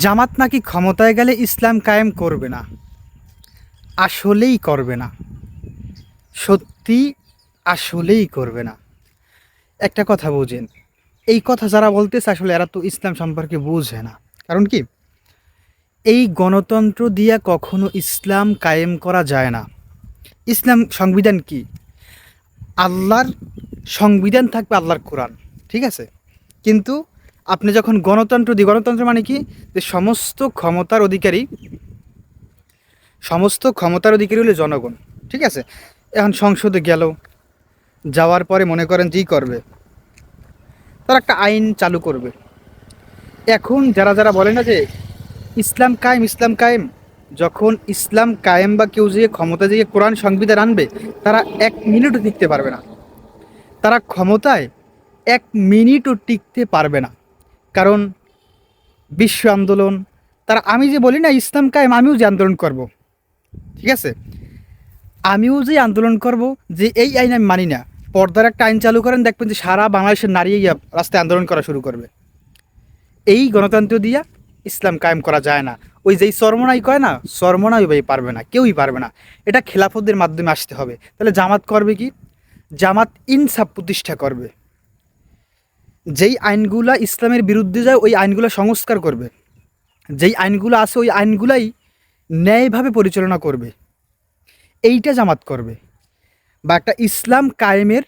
জামাত নাকি ক্ষমতায় গেলে ইসলাম কায়েম করবে না। আসলেই করবে না, সত্যি আসলেই করবে না। একটা কথা বুঝেন, এই কথা যারা বলতেছে আসলে এরা তো ইসলাম সম্পর্কে বুঝে না। কারণ কি, এই গণতন্ত্র দিয়া কখনো ইসলাম কায়েম করা যায় না। ইসলাম সংবিধান কি? আল্লাহর সংবিধান থাকবে, আল্লাহর কোরআন, ঠিক আছে? কিন্তু আপনি যখন গণতন্ত্র দিই, গণতন্ত্র মানে কি, যে সমস্ত ক্ষমতার অধিকারী হলো জনগণ, ঠিক আছে? এখন সংসদে গেল, যাওয়ার পরে মনে করেন যেই করবে, তারা একটা আইন চালু করবে। এখন যারা যারা বলে না যে ইসলাম কায়েম, ইসলাম কায়েম, যখন ইসলাম কায়েম বা কেউ যে ক্ষমতা দিয়ে কোরআন সংবিধান আনবে, তারা 1 মিনিটও টিকতে পারবে না। তারা ক্ষমতায় 1 মিনিটও টিকতে পারবে না। কারণ বিশ্ব আন্দোলন, তারা, আমি যে বলি না ইসলাম কায়েম, আমিও যে আন্দোলন করব, ঠিক আছে, আমিও যে আন্দোলন করব যে এই আইন আমি মানি না, পর্দার একটা আইন চালু করেন, দেখবেন যে সারা বাংলাদেশের নারী রাস্তায় আন্দোলন করা শুরু করবে। এই গণতন্ত্র দিয়া ইসলাম কায়েম করা যায় না। ওই যেই চরমনাই কয় না, চরমনাই ভাই পারবে না, কেউই পারবে না। এটা খেলাফতদের মাধ্যমে আসতে হবে। তাহলে জামাত করবে কি? জামাত ইনসাফ প্রতিষ্ঠা করবে। যেই আইনগুলা ইসলামের বিরুদ্ধে যায় ওই আইনগুলো সংস্কার করবে। যেই আইনগুলো আছে ওই আইনগুলাই ন্যায়ভাবে পরিচালনা করবে। এইটা জামাত করবে। বা একটা ইসলাম কায়েমের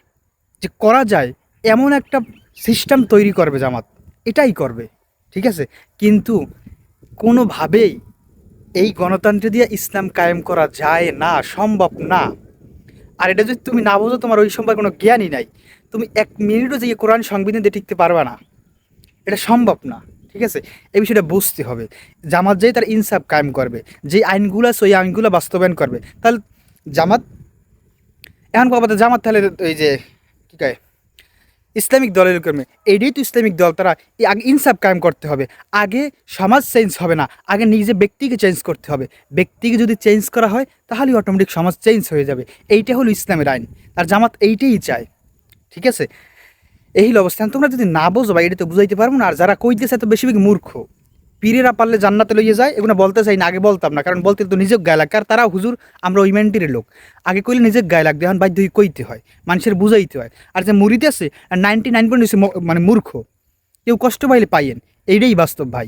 যে করা যায় এমন একটা সিস্টেম তৈরি করবে জামাত, এটাই করবে, ঠিক আছে? কিন্তু কোনোভাবেই এই গণতন্ত্র দিয়ে ইসলাম কায়েম করা যায় না, সম্ভব না। আর এটা যদি তুমি না বোঝো, তোমার ওই সম্পর্কে কোনো জ্ঞানই নাই, তুমি 1 মিনিটও যে কোরআন সংবিধান দিয়ে টিকতে পারবে না, এটা সম্ভব না, ঠিক আছে? এই বিষয়টা বুঝতে হবে। জামাত যেই তার ইনসাফ কায়েম করবে, যে আইনগুলো আছে ওই আইনগুলো বাস্তবায়ন করবে, তাহলে জামাত, এখন কথা, জামাত তাহলে ওই যে কী কয় ইসলামিক দলের কর্মী, এইটাই তো ইসলামিক দল। তারা আগে ইনসাফ কায়েম করতে হবে। আগে সমাজ চেঞ্জ হবে না, আগে নিজে ব্যক্তিকে চেঞ্জ করতে হবে। ব্যক্তিকে যদি চেঞ্জ করা হয় তাহলে অটোমেটিক সমাজ চেঞ্জ হয়ে যাবে। এইটা হলো ইসলামের আইন। আর জামাত এইটাই চায়, ঠিক আছে? এই হলো অবস্থান। তোমরা যদি না বোঝো ভাই, এটা তো বুঝাইতে পারবো না। আর যারা কইতেছে তো বেশিরভাগ মূর্খ। পীরেরা পারলে জান্নাতে লইয়ে যায়, এগুলো বলতে চাই না, আগে বলতাম না, কারণ বলতে তো নিজের গায়ে লাগে। আর তারা হুজুর আমরা ওই মেন্টির লোক, আগে কইলে নিজের গায়ে লাগবে, এখন বাধ্য হয়ে কইতে হয়, মানুষের বুঝাইতে হয়। আর যে মুরিদ আছে 99% মানে মূর্খ, কেউ কষ্ট পাইলে পাইয়েন, এইটাই বাস্তব ভাই।